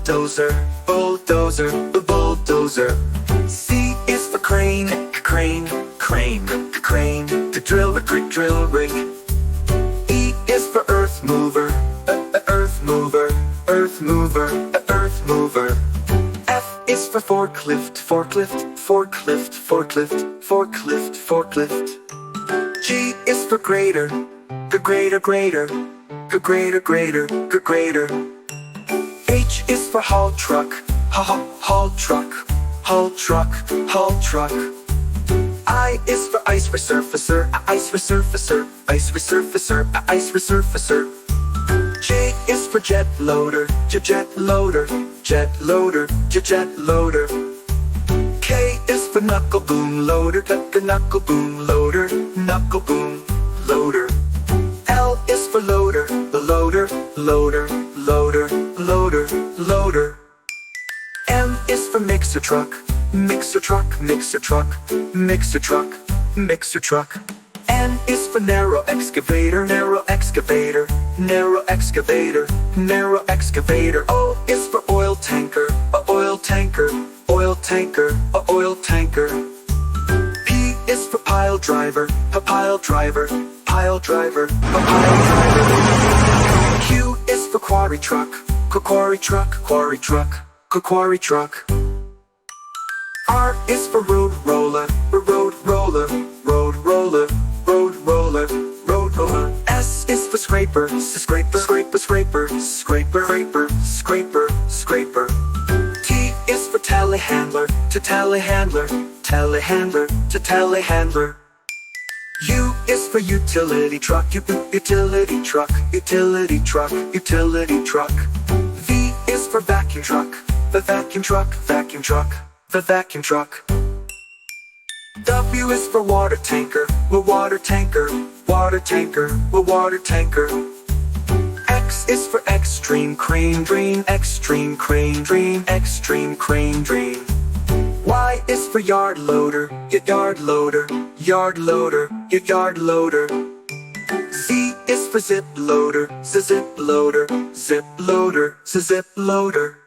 bulldozer, bulldozer, bulldozer. C is for crane, crane, crane, crane, to drill rig, drill rig. E is for earth mover, earth mover, earth mover, earth mover. F is for forklift, forklift, forklift, forklift, forklift, forklift. G is for grader, grader, grader, grader, grader, grader. H is for haul truck, haul truck, haul truck, haul truck. I is for ice resurfacer, ice resurfacer, ice resurfacer, ice resurfacer. J is for jet loader, jet loader, jet loader, jet loader. K is for knuckle boom loader, knuckle boom loader, knuckle boom loader. L is for loader, the loader, loader, loader, loader, loader. M is for mixer truck, mixer truck, mixer truck, mixer truck, mixer truck. N is for narrow excavator, narrow excavator, narrow excavator, narrow excavator. O is for oil tanker, oil tanker, oil tanker, oil tanker. P is for pile driver, pile driver, pile driver, pile driver. Q is for quarry truck, quarry truck, quarry truck, quarry truck. R is for road roller, road roller, road roller, road roller, road roller. S is for scraper, scraper, scraper, scraper, scraper, scraper, scraper, scraper. T is for telehandler, to telehandler, telehandler, to telehandler. U is for utility truck, utility truck, utility truck, utility truck. V is for vacuum truck, the vacuum truck, vacuum truck, the vacuum truck. W is for water tanker, water tanker, water tanker, water tanker. X is for extreme crane drain, extreme crane drain, extreme crane drain. Y is for yard loader, yard loader, yard loader, yard loader. Z is for zip loader, zip loader, zip loader, zip loader.